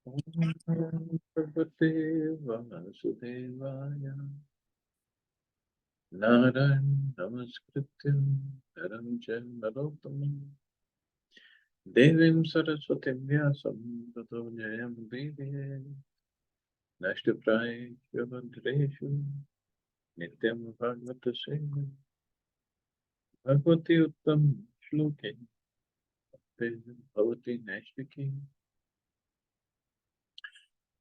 Om Bhagavate Vasudevaya Narayan Namaskrityam Naram Narottamam Devim Saraswatim Vyasam Tato Jayam Devi Nashtipraye Yavadreshu Nityam Bhagavata Singha Bhagavati Uttam Shloke Bhavati Nashtiki.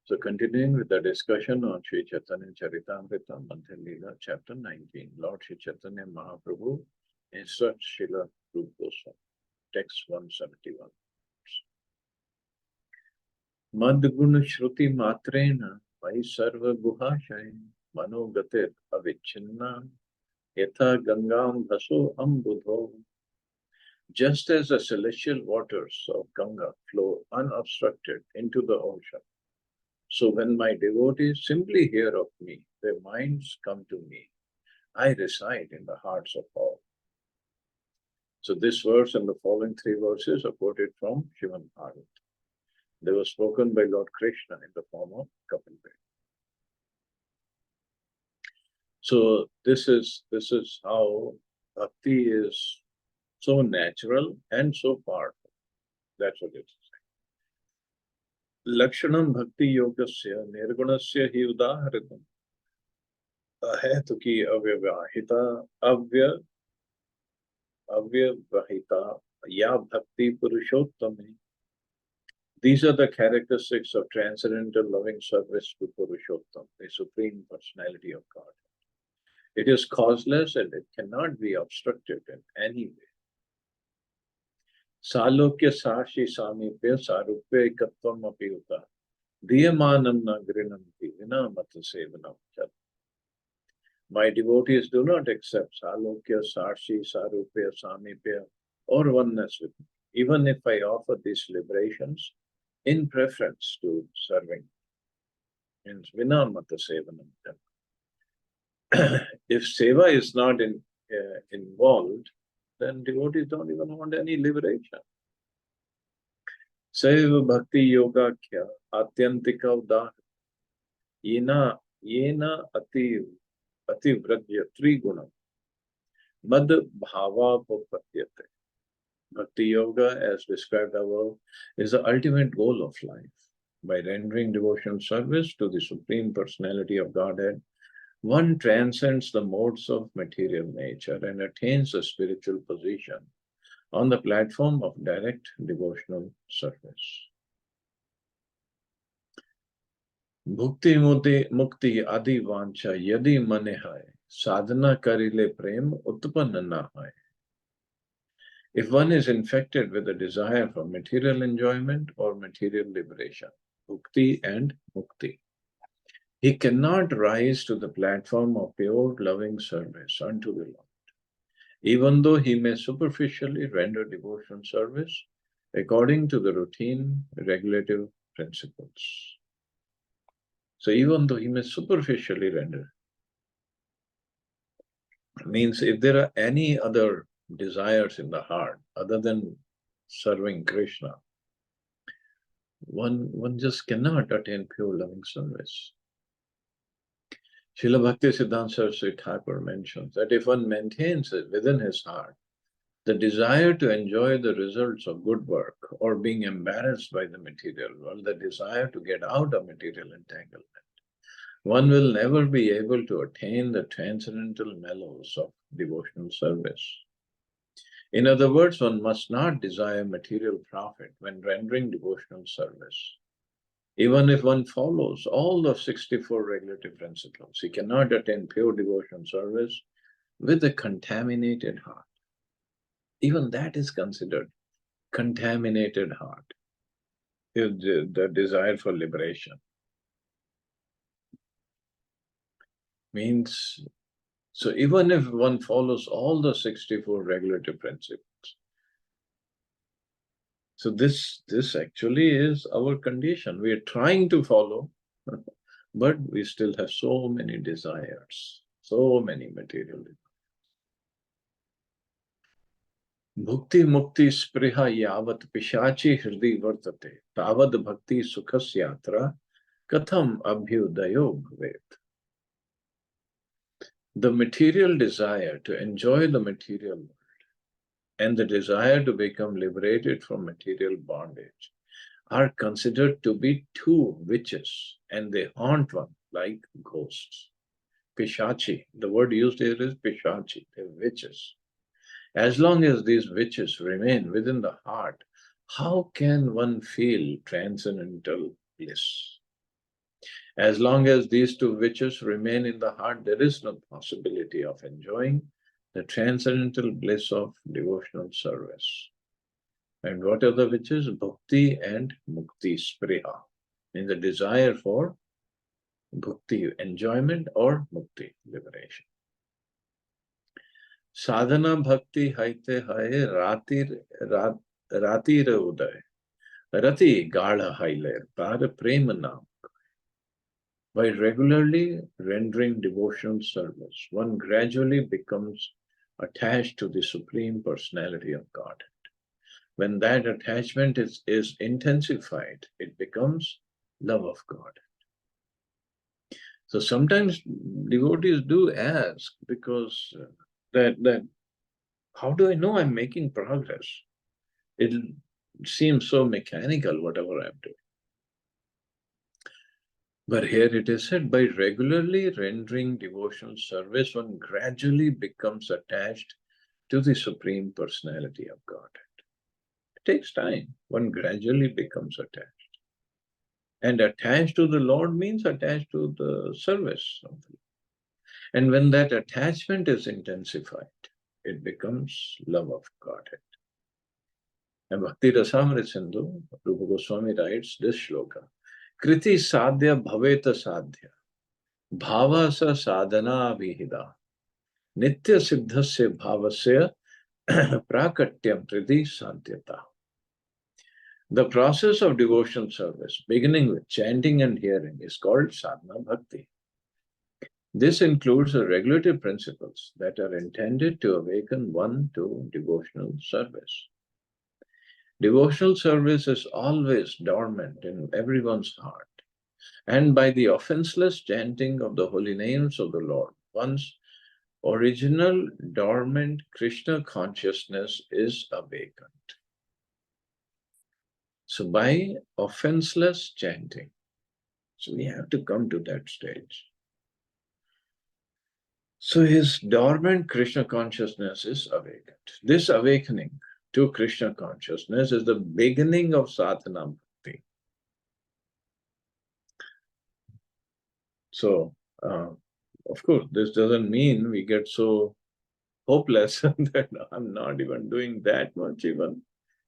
So continuing with the discussion on Sri Chaitanya Charitamrita, Madhya Lila, chapter 19, Lord Sri Chaitanya Mahaprabhu instructs Srila Rupa Goswami, text 171. Madhguna Shruti Matrena Vai Sarva Guhashay Manogatir Avichinna Yatha Gangam Bhaso Ambudho. Just as the celestial waters of Ganga flow unobstructed into the ocean, so when my devotees simply hear of me, their minds come to me. I reside in the hearts of all. So this verse and the following three verses are quoted from Srimad Bhagavatam. They were spoken by Lord Krishna in the form of Kapil Dev. So this is how bhakti is so natural and so powerful. That's what it is. Lakshanam bhakti yogasya nirgunasya hi udaharitam ahetuki avyavahita avyavahita ya bhakti purushottami. These are the characteristics of transcendental loving service to Purushottam, the Supreme Personality of God. It is causeless and it cannot be obstructed in any way. Salokya sashi samipya sarupya ekatvam apiyuta diyamanam na grinamti vina mata sevanam chat. My devotees do not accept salokya sashi sarupya samipya or oneness with me, even if I offer these liberations in preference to serving. Means vinamata sevanam. If seva is not involved, then devotees don't even want any liberation. Saiva bhakti yoga kya atyantika udah yena ativrajya trigunam mad bhava papatyate. Bhakti yoga, as described above, is the ultimate goal of life. By rendering devotional service to the Supreme Personality of Godhead, one transcends the modes of material nature and attains a spiritual position on the platform of direct devotional service. Bhukti mukti adi vancha yadi mane hai, sadhana karile prem utpanna na hai. If one is infected with a desire for material enjoyment or material liberation, bhukti and mukti, he cannot rise to the platform of pure loving service unto the Lord, even though he may superficially render devotional service according to the routine regulative principles. So even though he may superficially render, means if there are any other desires in the heart other than serving Krishna, one just cannot attain pure loving service. Srila Bhakti Siddhanta Saraswati Thakur mentions that if one maintains it within his heart, the desire to enjoy the results of good work or being embarrassed by the material world, the desire to get out of material entanglement, one will never be able to attain the transcendental mellows of devotional service. In other words, one must not desire material profit when rendering devotional service. Even if one follows all the 64 regulative principles, he cannot attain pure devotional service with a contaminated heart. Even that is considered contaminated heart, the desire for liberation. Means, so even if one follows all the 64 regulative principles, so this actually is our condition. We are trying to follow, but we still have so many desires, so many material desires. Bhukti mukti spriha yavat pishachi hriday vartate tavad bhakti sukhas yatra katham abhyudayo bhavet. The material desire to enjoy the material world and the desire to become liberated from material bondage are considered to be two witches, and they haunt one like ghosts. Pishachi, the word used here is pishachi, they're witches. As long as these witches remain within the heart, how can one feel transcendental bliss? As long as these two witches remain in the heart, there is no possibility of enjoying the transcendental bliss of devotional service. And what are the witches? Bhakti and mukti, spriha, in the desire for bhakti, enjoyment, or mukti, liberation. Sadhana bhakti haite haye ratir uday, rati gala haile, tar prema naam. By regularly rendering devotional service, one gradually becomes attached to the Supreme Personality of God. When that attachment is intensified, it becomes love of God. So sometimes devotees do ask, because that how do I know I'm making progress? It seems so mechanical, whatever I'm doing. But here it is said, by regularly rendering devotional service, one gradually becomes attached to the Supreme Personality of God. It takes time. One gradually becomes attached. And attached to the Lord means attached to the service of the Lord. And when that attachment is intensified, it becomes love of Godhead. And Bhakti Rasamrita Sindhu, Rupa Goswami writes this shloka, Kriti sadhya bhaveta sadhya, bhava sa sadhana vihida, nitya siddhasya bhavasya prakatyam tridi sadhyata. The process of devotional service, beginning with chanting and hearing, is called sadhana bhakti. This includes the regulative principles that are intended to awaken one to devotional service. Devotional service is always dormant in everyone's heart, and by the offenseless chanting of the holy names of the Lord, one's original dormant Krishna consciousness is awakened. So by offenseless chanting, so we have to come to that stage. So his dormant Krishna consciousness is awakened. This awakening to Krishna consciousness is the beginning of sadhana bhakti. So, of course, this doesn't mean we get so hopeless that I'm not even doing that much even.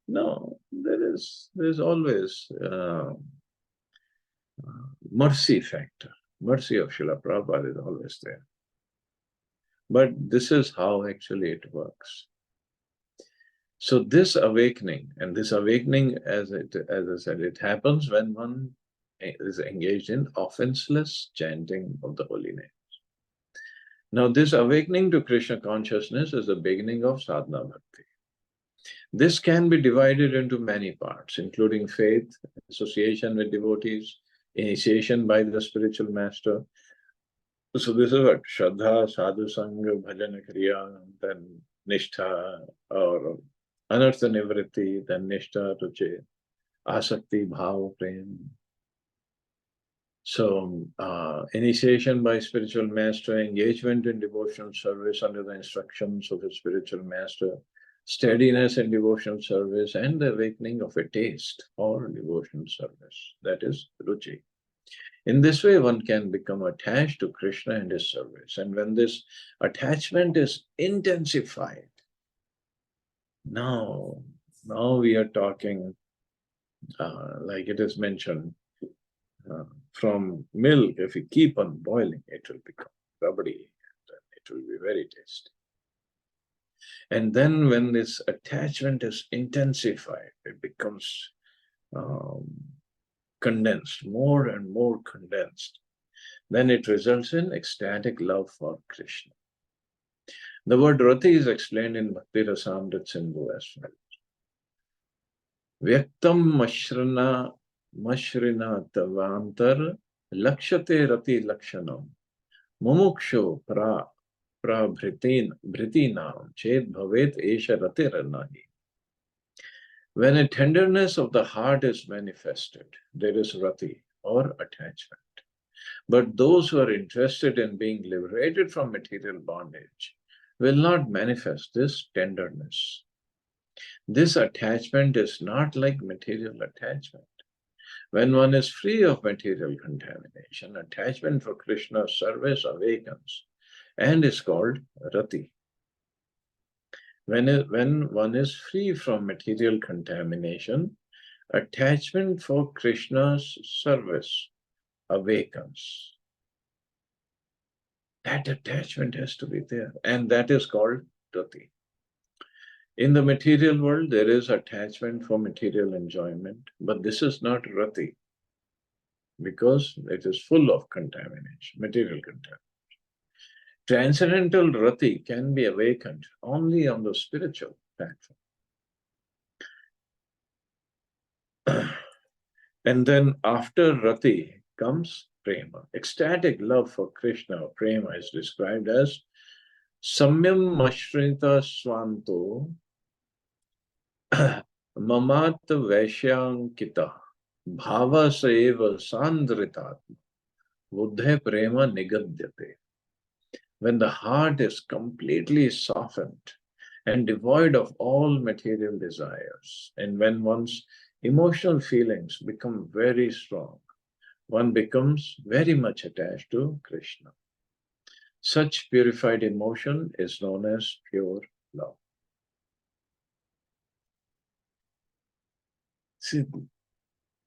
No, there's always mercy factor. Mercy of Srila Prabhupada is always there. But this is how actually it works. So this awakening, as I said, it happens when one is engaged in offenseless chanting of the holy names. Now, this awakening to Krishna consciousness is the beginning of sadhana bhakti. This can be divided into many parts, including faith, association with devotees, initiation by the spiritual master. So this is what Shraddha, Sadhu Sangha, Bhajana Kriya, then Nishtha, or Anartha Nivritti, then Nishtha, Ruchi, Asakti, Bhav, Prem. So, initiation by spiritual master, engagement in devotional service under the instructions of a spiritual master, steadiness in devotional service, and the awakening of a taste for devotional service. That is Ruchi. In this way, one can become attached to Krishna and his service. And when this attachment is intensified, now we are talking, like it is mentioned, from milk, if you keep on boiling, it will become rubbery and it will be very tasty. And then when this attachment is intensified, it becomes condensed, more and more condensed. Then it results in ecstatic love for Krishna. The word rati is explained in Bhakti Rasamrit Sindhu as well. Vyaktam mashrina tavantar lakshate rati lakshanam mumuksho bhritinam ched bhavet esha ratiranahi. When a tenderness of the heart is manifested, there is rati or attachment. But those who are interested in being liberated from material bondage will not manifest this tenderness. This attachment is not like material attachment. When one is free of material contamination, attachment for Krishna's service awakens and is called rati. When one is free from material contamination, attachment for Krishna's service awakens. That attachment has to be there, and that is called rati. In the material world, there is attachment for material enjoyment, but this is not rati because it is full of contamination, material contamination. Transcendental rati can be awakened only on the spiritual platform. And then after rati comes prema. Ecstatic love for Krishna, prema, is described as samyam mashrita swanto mamat vaishyankita bhava seva sandritatma buddhe prema nigadyate. When the heart is completely softened and devoid of all material desires, and when one's emotional feelings become very strong, one becomes very much attached to Krishna. Such purified emotion is known as pure love. See,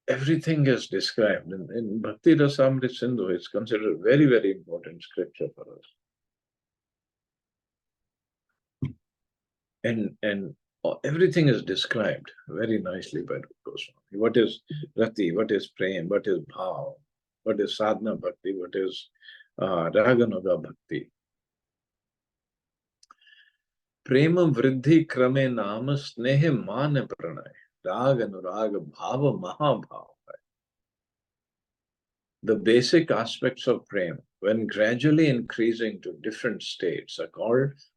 everything is described in Bhakti Rasamrit Sindhu. It's considered a very, very important scripture for us. And everything is described very nicely by Goswami. What is rati, what is prem, what is bhav, what is sadhana bhakti, what is raganuga bhakti. Prema vriddhi krame nama snehe man pranay raganuraga bhava mahabhava. The basic aspects of prema, when gradually increasing to different states,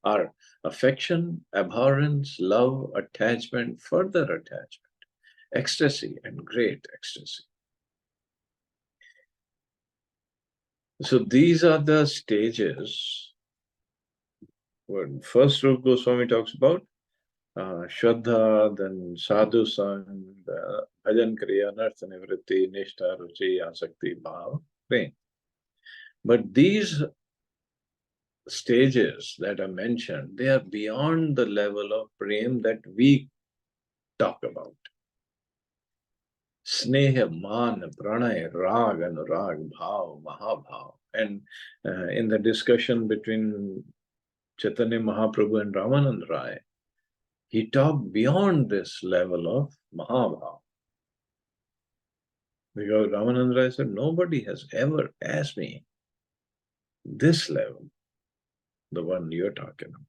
are affection, abhorrence, love, attachment, further attachment, ecstasy, and great ecstasy. So these are the stages. When first Rupa Goswami talks about Shraddha, then Sadhu Sang, Bhajan Kriya, Nartha Nivritti, Nishtha, Ruchi, Asakti, Bhav, Prem. But these stages that are mentioned, they are beyond the level of prem that we talk about. Sneha, man, pranay, rag, anurag, bhav, mahabhav. And in the discussion between Chaitanya Mahaprabhu and Ramanand Rai, he talked beyond this level of mahabhav. Because Ramanand Rai said, nobody has ever asked me this level, the one you're talking about.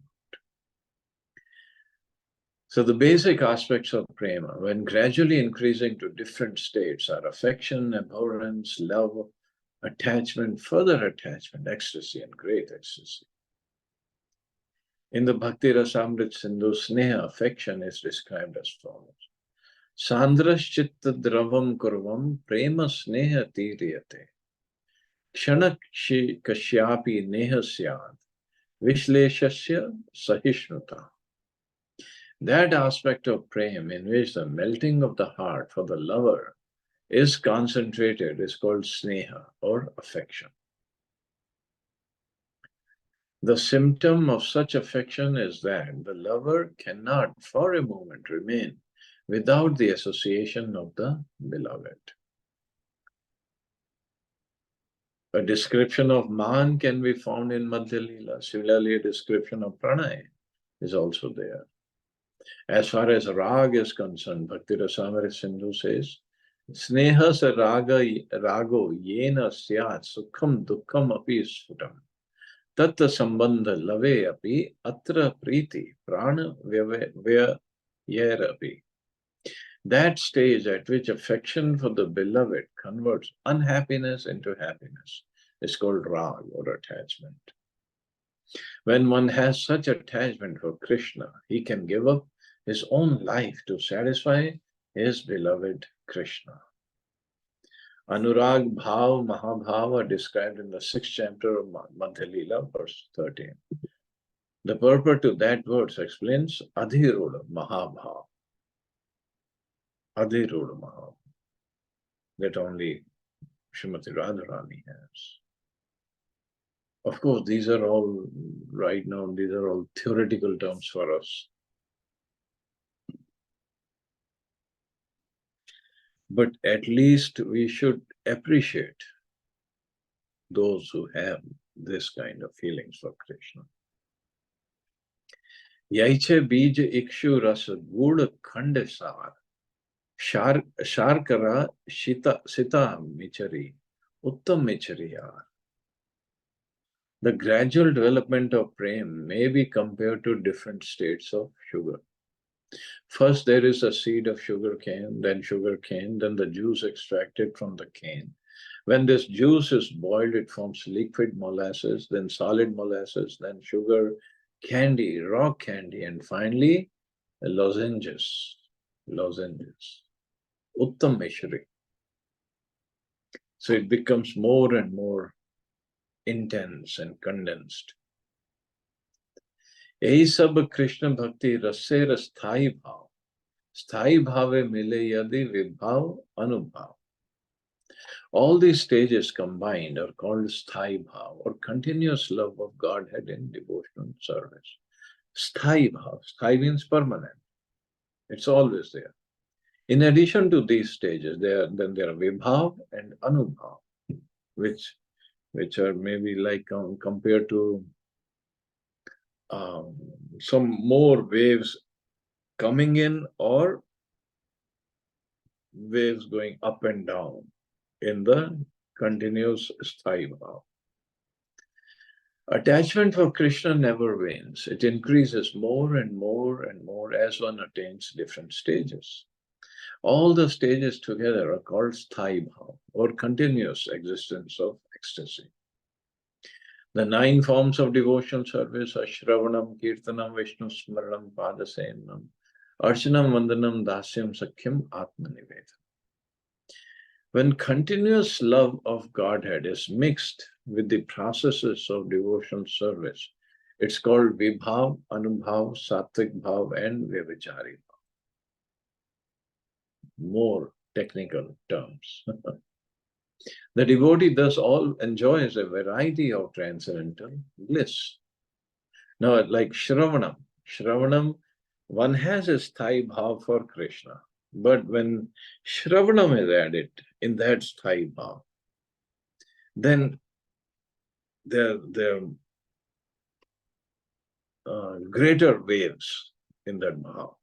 So the basic aspects of prema, when gradually increasing to different states, are affection, abhorrence, love, attachment, further attachment, ecstasy, and great ecstasy. In the Bhakti Rasamrit Sindhu, sneha, affection, is described as follows. Sandras chitta dravam kurvam prema sneha tiriyate kshanak kashyapi neha syad vishleshasya sahishnuta. That aspect of prem in which the melting of the heart for the lover is concentrated is called sneha or affection. The symptom of such affection is that the lover cannot for a moment remain without the association of the beloved. A description of man can be found in Madhya Lila. Similarly, a description of pranay is also there. As far as rag is concerned, Bhakti Rasamrit Sindhu says, Sneha sa rago yena syat sukham dukkham api sfutam Tatta sambandha lave api atra priti prana vyayarapi. That stage at which affection for the beloved converts unhappiness into happiness is called rag or attachment. When one has such attachment for Krishna, he can give up his own life to satisfy his beloved Krishna. Anurag, Bhav, Mahabhav are described in the 6th chapter of Madhya Lila, verse 13. The purport to that verse explains Adhiruda Mahabhav. Adhiruda Mahabhav. That only Srimati Radharani has. Of course, these are all, right now, these are all theoretical terms for us. But at least we should appreciate those who have this kind of feelings for Krishna. Yaiche bij ikshu rasa gud khandesar, sharkara sita michari, uttam michariyar. The gradual development of prem may be compared to different states of sugar. First, there is a seed of sugar cane, then the juice extracted from the cane. When this juice is boiled, it forms liquid molasses, then solid molasses, then sugar, candy, rock candy, and finally lozenges. Uttam Mishri. So it becomes more and more intense and condensed. यही सब कृष्ण भक्ति रसेर स्थायी भावे मिले यदि विभाव अनुभाव. All these stages combined are called sthayi bhav or continuous love of Godhead in devotional service. Sthayi bhav. Sthayi means permanent. It's always there. In addition to these stages, there are vibhav and anubhav, which are maybe like compared to some more waves coming in or waves going up and down in the continuous sthayi bhav. Attachment for Krishna never wanes. It increases more and more and more as one attains different stages. All the stages together are called sthayi bhav or continuous existence of ecstasy. The 9 forms of devotional service are Shravanam, Kirtanam, Vishnu Smaranam, Padasenam, Archanam, Vandanam, Dasyam, Sakhyam, Atmanivedam. When continuous love of Godhead is mixed with the processes of devotional service, it's called Vibhav, Anubhav, Sattvic Bhav, and Vyabhichari Bhav. More technical terms. The devotee thus all enjoys a variety of transcendental bliss. Now, like Shravanam, one has a sthayi bhav for Krishna. But when Shravanam is added in that sthayi bhav, then there are greater waves in that bhav.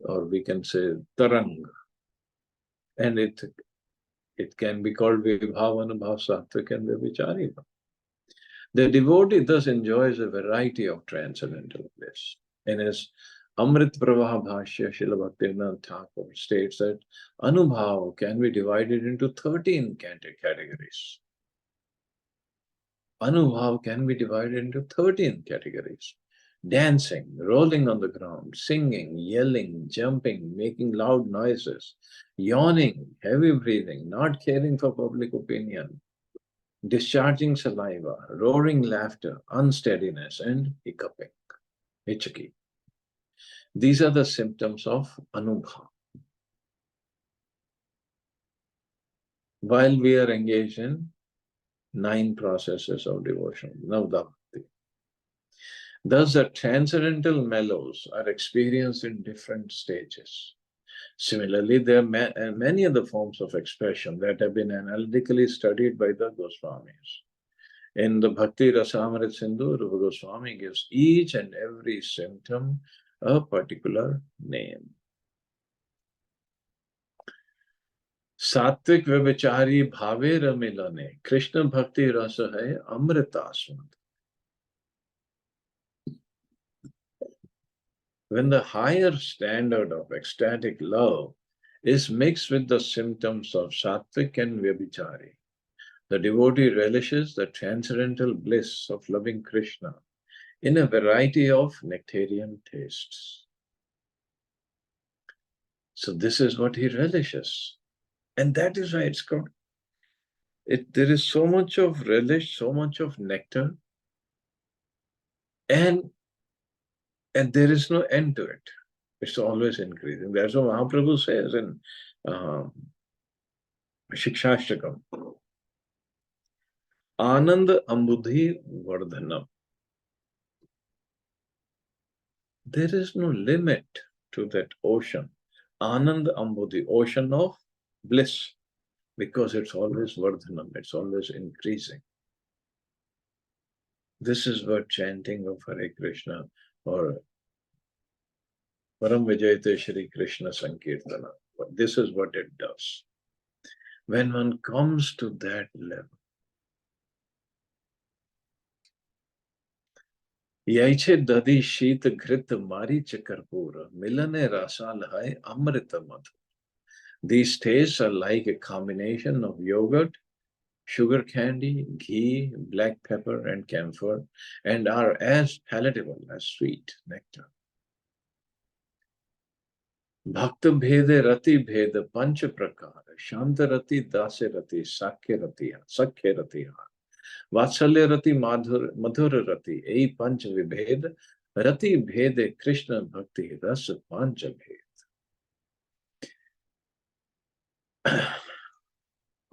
Or we can say tarang. And it can be called Vibhav, Anubhav, Sattvic, and Vyabhichari. The devotee thus enjoys a variety of transcendental bliss. In his Amrit Pravaha Bhashya, Srila Bhaktivinoda Thakur states that Anubhav can be divided into 13 categories. Anubhav can be divided into 13 categories. Dancing, rolling on the ground, singing, yelling, jumping, making loud noises, yawning, heavy breathing, not caring for public opinion, discharging saliva, roaring laughter, unsteadiness, and hiccuping, hitching. These are the symptoms of Anubhav. While we are engaged in 9 processes of devotion, Navda Bhakti. Thus, the transcendental mellows are experienced in different stages. Similarly, there are many other forms of expression that have been analytically studied by the Goswamis. In the Bhakti Rasamrit Sindhu, Rupa Goswami gives each and every symptom a particular name. सात्विक व्यभिचारी भावे रमिलने, कृष्ण भक्ति रस है अमृतास्वाद. When the higher standard of ecstatic love is mixed with the symptoms of sattvic and vyabhichari, the devotee relishes the transcendental bliss of loving Krishna in a variety of nectarian tastes. So this is what he relishes. And that is why it's called. There is so much of relish, so much of nectar, and there is no end to it. It's always increasing. That's what Mahaprabhu says in Shikshashtakam. Anand Ambudhi Vardhanam. There is no limit to that ocean. Anand Ambudhi, ocean of bliss, because it's always Vardhanam, it's always increasing. This is what chanting of Hare Krishna or Param Vijayate Shri Krishna Sankirtana, this is what it does. When one comes to that level, Yaiche dadi sheet grit maricha karpura, milane rasal hai amrita madhu. These tastes are like a combination of yogurt, sugar candy, ghee, black pepper, and camphor, and are as palatable as sweet nectar. Bhakta bhede rati bheda pancha prakara, shanta rati dase rati sakya rati Vatsalya rati madhura rati, ei pancha vibhed, rati bhede Krishna bhakti ras pancha bhed.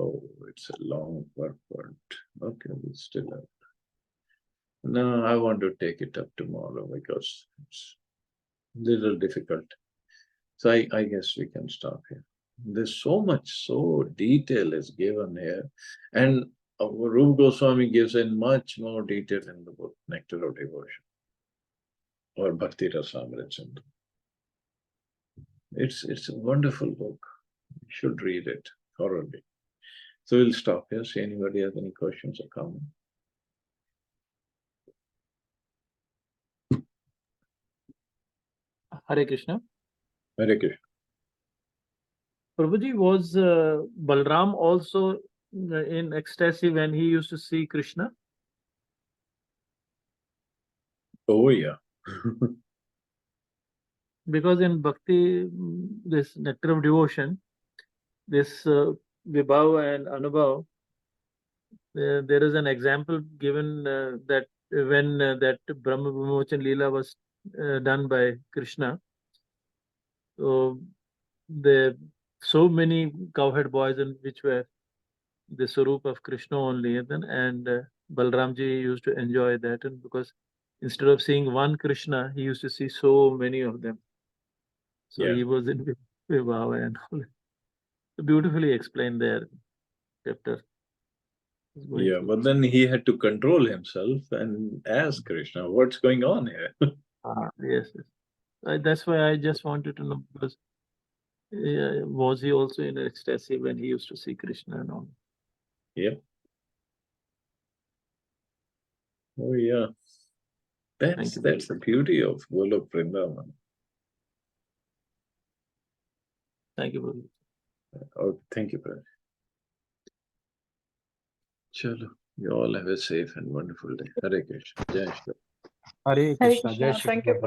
Oh, it's a long purport. Okay, we still have. No, I want to take it up tomorrow because it's a little difficult. So I guess we can stop here. There's so much, so detail is given here. And Rupa Goswami gives in much more detail in the book, Nectar of Devotion or Bhakti Rasamrita Sindhu. It's a wonderful book. You should read it thoroughly. So we'll stop here. See anybody has any questions or comments? Hare Krishna. Hare Krishna. Prabhuji, was Balram also in ecstasy when he used to see Krishna? Oh, yeah. Because in Bhakti, this nectar of devotion, this Vibhav and Anubhav, there is an example given that when that Brahma Vimochan Lila was done by Krishna, so so many cowherd boys and which were the Sarup of Krishna only, and Balramji used to enjoy that, and because instead of seeing one Krishna, he used to see so many of them. So Yeah. he was in Vibhava and all. Beautifully explained there, chapter. Yeah, but then he had to control himself and ask Krishna, what's going on here? Yes, yes. That's why I just wanted to know, because was he also in ecstasy when he used to see Krishna and all? Yeah. Oh, yeah. That's the beauty of Golok Vrindavan. Thank you, Prabhu. Oh, thank you, brother. Chalo, you all have a safe and wonderful day. Hare Krishna. Jai Shri. Hare Krishna. Jai Shri Krishna.